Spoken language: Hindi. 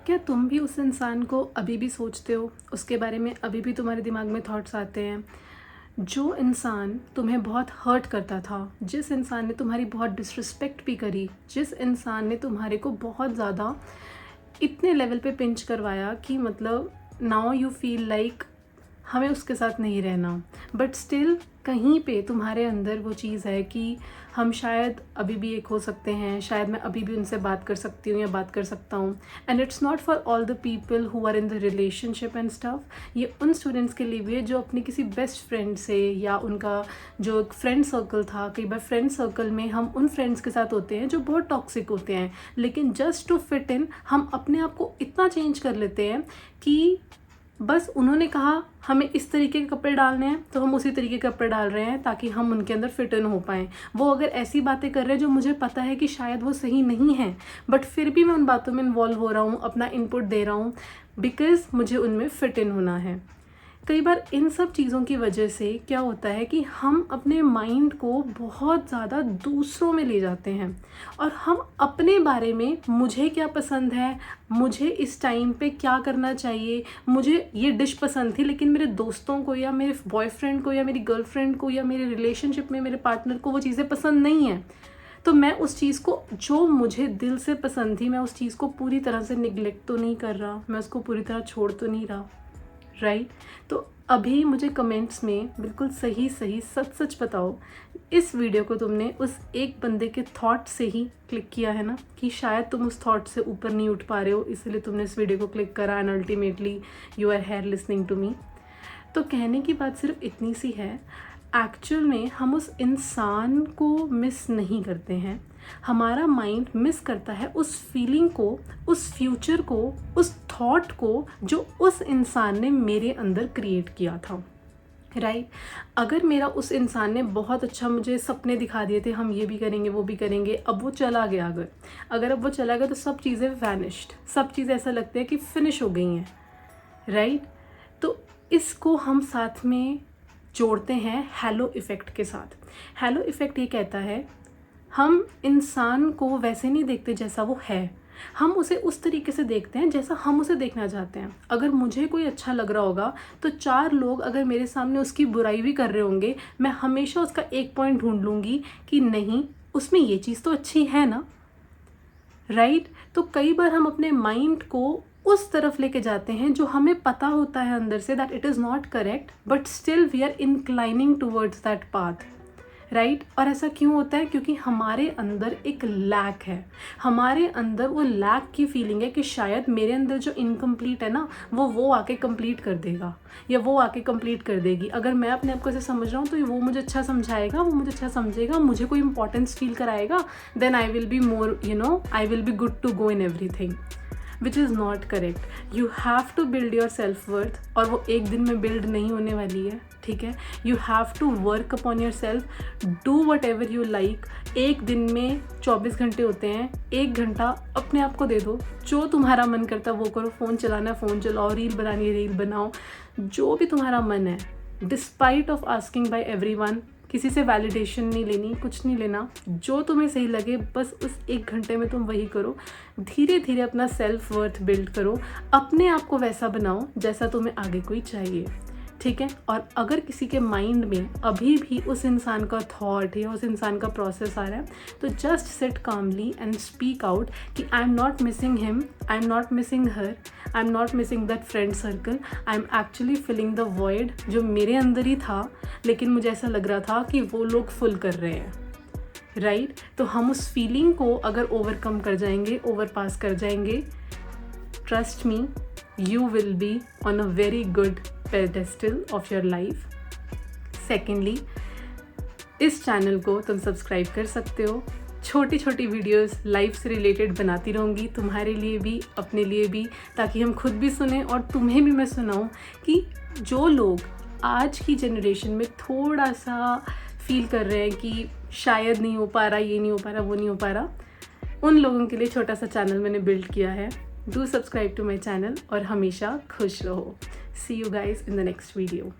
क्या तुम भी उस इंसान को अभी भी सोचते हो? उसके बारे में अभी भी तुम्हारे दिमाग में थॉट्स आते हैं? जो इंसान तुम्हें बहुत हर्ट करता था, जिस इंसान ने तुम्हारी बहुत डिसरिस्पेक्ट भी करी, जिस इंसान ने तुम्हारे को बहुत ज़्यादा इतने लेवल पे पिंच करवाया कि मतलब नाउ यू फील लाइक हमें उसके साथ नहीं रहना, बट स्टिल कहीं पे तुम्हारे अंदर वो चीज़ है कि हम शायद अभी भी एक हो सकते हैं, शायद मैं अभी भी उनसे बात कर सकती हूँ या बात कर सकता हूँ। And it's not for all the people who are in the relationship and stuff. ये उन स्टूडेंट्स के लिए भी है जो अपनी किसी बेस्ट फ्रेंड से, या उनका जो एक फ्रेंड सर्कल था, कई बार फ्रेंड सर्कल में हम उन फ्रेंड्स के साथ होते हैं जो बहुत टॉक्सिक होते हैं, लेकिन जस्ट टू फिट इन हम अपने आप को इतना चेंज कर लेते हैं कि बस उन्होंने कहा हमें इस तरीके के कपड़े डालने हैं तो हम उसी तरीके के कपड़े डाल रहे हैं ताकि हम उनके अंदर फिट इन हो पाएँ। वो अगर ऐसी बातें कर रहे हैं जो मुझे पता है कि शायद वो सही नहीं है, बट फिर भी मैं उन बातों में इन्वॉल्व हो रहा हूँ, अपना इनपुट दे रहा हूँ, बिकॉज़ मुझे उनमें फ़िट इन होना है। कई बार इन सब चीज़ों की वजह से क्या होता है कि हम अपने माइंड को बहुत ज़्यादा दूसरों में ले जाते हैं, और हम अपने बारे में मुझे क्या पसंद है, मुझे इस टाइम पे क्या करना चाहिए, मुझे ये डिश पसंद थी लेकिन मेरे दोस्तों को या मेरे बॉयफ्रेंड को या मेरी गर्लफ्रेंड को या मेरे रिलेशनशिप में मेरे पार्टनर को वो चीज़ें पसंद नहीं हैं, तो मैं उस चीज़ को जो मुझे दिल से पसंद थी मैं उस चीज़ को पूरी तरह से निगलेक्ट तो नहीं कर रहा, मैं उसको पूरी तरह छोड़ तो नहीं रहा, राइट? तो अभी मुझे कमेंट्स में बिल्कुल सही सही सच सच बताओ, इस वीडियो को तुमने उस एक बंदे के थॉट से ही क्लिक किया है ना, कि शायद तुम उस थॉट से ऊपर नहीं उठ पा रहे हो, इसलिए तुमने इस वीडियो को क्लिक करा and ultimately you are here listening to me. तो कहने की बात सिर्फ इतनी सी है, एक्चुअल में हम उस इंसान को मिस नहीं करते हैं, हमारा माइंड मिस करता है उस फीलिंग को, उस फ्यूचर को, उस थॉट को जो उस इंसान ने मेरे अंदर क्रिएट किया था, राइट? अगर मेरा उस इंसान ने बहुत अच्छा मुझे सपने दिखा दिए थे, हम ये भी करेंगे वो भी करेंगे, अब वो चला गया, अगर अब वो चला गया तो सब चीज़ें वैनिश्ड, सब चीज़ें ऐसा लगता है कि फिनिश हो गई हैं, राइट? तो इसको हम साथ में जोड़ते हैं हैलो इफ़ेक्ट के साथ। हैलो इफ़ेक्ट ये कहता है हम इंसान को वैसे नहीं देखते जैसा वो है, हम उसे उस तरीके से देखते हैं जैसा हम उसे देखना चाहते हैं। अगर मुझे कोई अच्छा लग रहा होगा तो 4 लोग अगर मेरे सामने उसकी बुराई भी कर रहे होंगे, मैं हमेशा उसका एक पॉइंट ढूंढ लूँगी कि नहीं, उसमें ये चीज़ तो अच्छी है ना, राइट? तो कई बार हम अपने माइंड को उस तरफ लेके जाते हैं जो हमें पता होता है अंदर से that it is not correct, but still we are inclining towards that path, right? और ऐसा क्यों होता है? क्योंकि हमारे अंदर एक लैक है, हमारे अंदर वो लैक की फीलिंग है कि शायद मेरे अंदर जो इनकम्प्लीट है ना, वो आके कंप्लीट कर देगा या वो आके कंप्लीट कर देगी। अगर मैं अपने आप को ऐसे समझ रहा हूँ तो वो मुझे अच्छा समझाएगा, वो मुझे अच्छा समझेगा, मुझे कोई इंपॉर्टेंस फील कराएगा, then I will be more, I will be good to go in everything, which is not correct. You have to build your self worth, और वो एक दिन में बिल्ड नहीं होने वाली है, ठीक है? You have to work upon your self, do whatever you like. एक दिन में 24 घंटे होते हैं, 1 घंटा अपने आप को दे दो, जो तुम्हारा मन करता है वो करो, फ़ोन चलाना है फ़ोन चलाओ, रील बनानी है रील बनाओ, जो भी तुम्हारा मन है, despite of asking by everyone. किसी से वैलिडेशन नहीं लेनी, कुछ नहीं लेना, जो तुम्हें सही लगे बस उस 1 घंटे में तुम वही करो। धीरे धीरे अपना सेल्फ वर्थ बिल्ड करो, अपने आप को वैसा बनाओ जैसा तुम्हें आगे कोई चाहिए, ठीक है? और अगर किसी के माइंड में अभी भी उस इंसान का थॉट या उस इंसान का प्रोसेस आ रहा है, तो just sit calmly and speak out कि I am not missing him, I am not missing her, I am not missing that friend circle, I am actually filling the void जो मेरे अंदर ही था, लेकिन मुझे ऐसा लग रहा था कि वो लोग फुल कर रहे हैं, राइट? तो हम उस फीलिंग को अगर ओवरकम कर जाएंगे, ओवरपास कर जाएंगे, trust me, you will be on a very good pedestal of your life. Secondly, इस चैनल को तुम सब्सक्राइब कर सकते हो, छोटी छोटी वीडियोस लाइफ से रिलेटेड बनाती रहूँगी, तुम्हारे लिए भी अपने लिए भी, ताकि हम खुद भी सुने और तुम्हें भी मैं सुनाऊँ कि जो लोग आज की जनरेशन में थोड़ा सा फील कर रहे हैं कि शायद नहीं हो पा रहा, ये नहीं हो पा रहा, वो नहीं हो पा रहा, उन लोगों के लिए छोटा सा चैनल मैंने बिल्ड किया है। Do subscribe to my channel और हमेशा खुश रहो। See you guys in the next video.